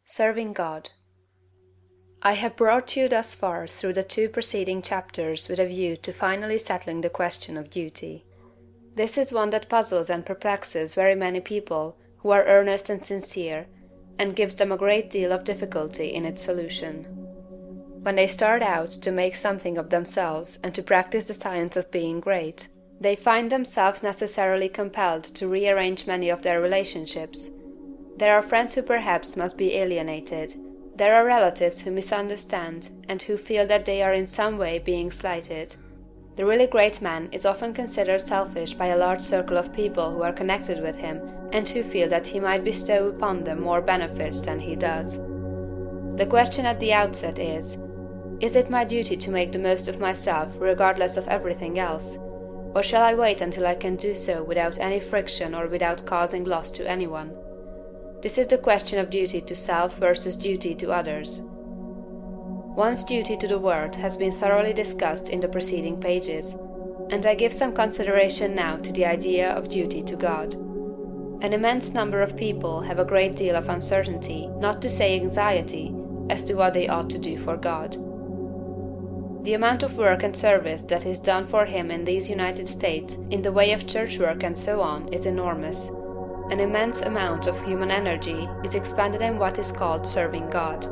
Serving God. I have brought you thus far through the two preceding chapters with a view to finally settling the question of duty. This is one that puzzles and perplexes very many people who are earnest and sincere, and gives them a great deal of difficulty in its solution. When they start out to make something of themselves and to practice the science of being great, they find themselves necessarily compelled to rearrange many of their relationships. There are friends who perhaps must be alienated. There are relatives who misunderstand and who feel that they are in some way being slighted. The really great man is often considered selfish by a large circle of people who are connected with him and who feel that he might bestow upon them more benefits than he does. The question at the outset is it my duty to make the most of myself regardless of everything else? Or shall I wait until I can do so without any friction or without causing loss to anyone? This is the question of duty to self versus duty to others. One's duty to the world has been thoroughly discussed in the preceding pages, and I give some consideration now to the idea of duty to God. An immense number of people have a great deal of uncertainty, not to say anxiety, as to what they ought to do for God. The amount of work and service that is done for Him in these United States in the way of church work and so on is enormous. An immense amount of human energy is expended in what is called serving God.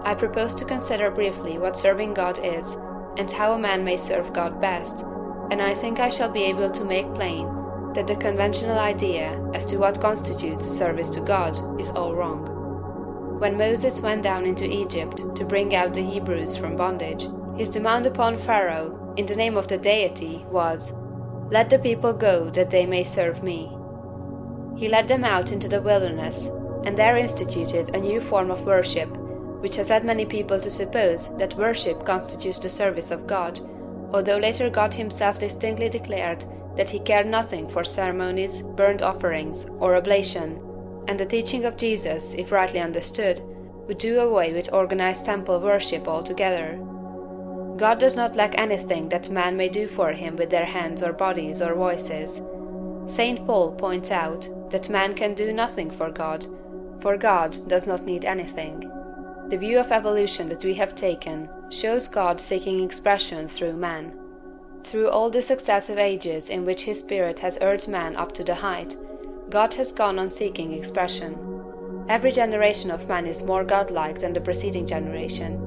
I propose to consider briefly what serving God is, and how a man may serve God best, and I think I shall be able to make plain that the conventional idea as to what constitutes service to God is all wrong. When Moses went down into Egypt to bring out the Hebrews from bondage, his demand upon Pharaoh, in the name of the deity, was, "Let the people go that they may serve me." He led them out into the wilderness, and there instituted a new form of worship, which has led many people to suppose that worship constitutes the service of God, although later God Himself distinctly declared that He cared nothing for ceremonies, burnt offerings, or oblation, and the teaching of Jesus, if rightly understood, would do away with organized temple worship altogether. God does not lack anything that man may do for Him with their hands or bodies or voices. St. Paul points out that man can do nothing for God does not need anything. The view of evolution that we have taken shows God seeking expression through man. Through all the successive ages in which His Spirit has urged man up to the height, God has gone on seeking expression. Every generation of man is more godlike than the preceding generation.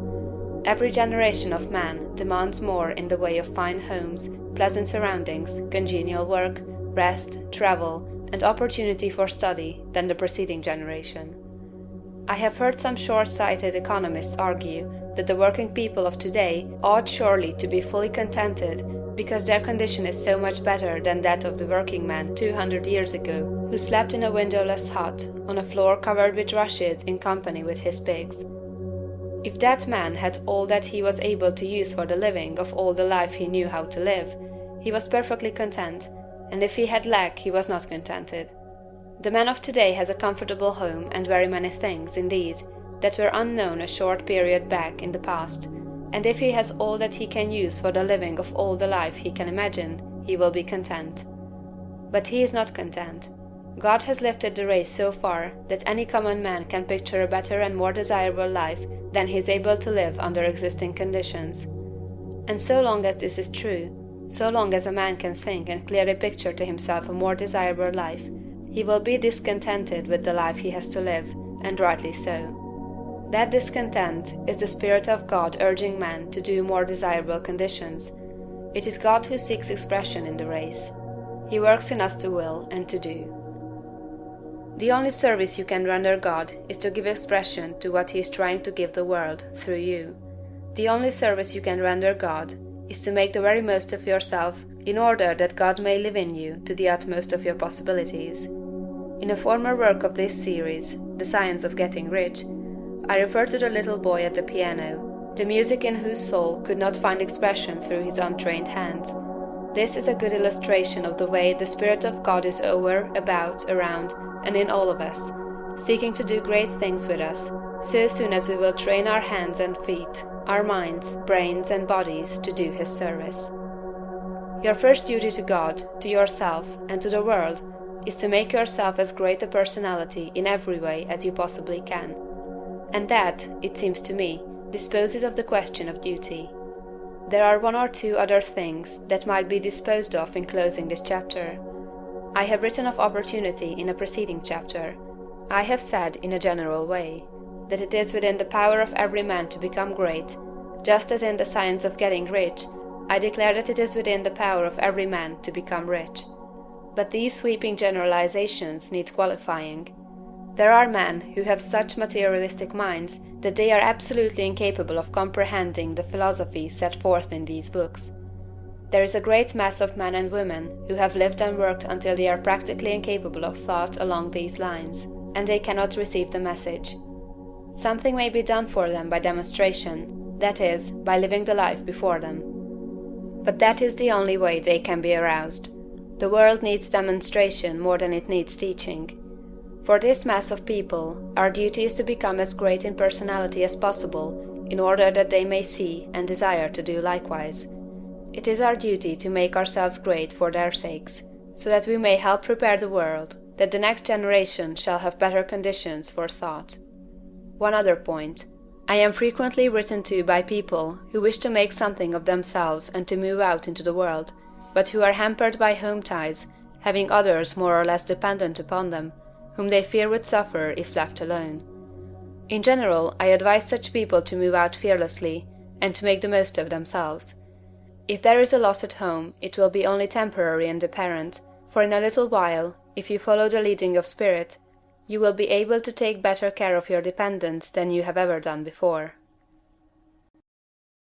Every generation of man demands more in the way of fine homes, pleasant surroundings, congenial work, rest, travel, and opportunity for study than the preceding generation. I have heard some short-sighted economists argue that the working people of today ought surely to be fully contented because their condition is so much better than that of the working man 200 years ago, who slept in a windowless hut on a floor covered with rushes in company with his pigs. If that man had all that he was able to use for the living of all the life he knew how to live, he was perfectly content, and if he had lack he was not contented. The man of today has a comfortable home and very many things, indeed, that were unknown a short period back in the past, and if he has all that he can use for the living of all the life he can imagine, he will be content. But he is not content. God has lifted the race so far that any common man can picture a better and more desirable life than he is able to live under existing conditions. And so long as this is true, so long as a man can think and clearly picture to himself a more desirable life, he will be discontented with the life he has to live, and rightly so. That discontent is the Spirit of God urging man to do more desirable conditions. It is God who seeks expression in the race. He works in us to will and to do. The only service you can render God is to give expression to what He is trying to give the world through you. The only service you can render God is to make the very most of yourself in order that God may live in you to the utmost of your possibilities. In a former work of this series, The Science of Getting Rich, I refer to the little boy at the piano, the music in whose soul could not find expression through his untrained hands. This is a good illustration of the way the Spirit of God is over, about, around, and in all of us, seeking to do great things with us, so soon as we will train our hands and feet, our minds, brains, and bodies to do His service. Your first duty to God, to yourself, and to the world is to make yourself as great a personality in every way as you possibly can. And that, it seems to me, disposes of the question of duty. There are one or two other things that might be disposed of in closing this chapter. I have written of opportunity in a preceding chapter. I have said, in a general way, that it is within the power of every man to become great, just as in the science of getting rich, I declare that it is within the power of every man to become rich. But these sweeping generalizations need qualifying. There are men who have such materialistic minds that they are absolutely incapable of comprehending the philosophy set forth in these books. There is a great mass of men and women who have lived and worked until they are practically incapable of thought along these lines, and they cannot receive the message. Something may be done for them by demonstration, that is, by living the life before them. But that is the only way they can be aroused. The world needs demonstration more than it needs teaching. For this mass of people, our duty is to become as great in personality as possible, in order that they may see and desire to do likewise. It is our duty to make ourselves great for their sakes, so that we may help prepare the world, that the next generation shall have better conditions for thought. One other point. I am frequently written to by people who wish to make something of themselves and to move out into the world, but who are hampered by home ties, having others more or less dependent upon them, whom they fear would suffer if left alone. In general, I advise such people to move out fearlessly, and to make the most of themselves. If there is a loss at home, it will be only temporary and apparent, for in a little while, if you follow the leading of spirit, you will be able to take better care of your dependents than you have ever done before.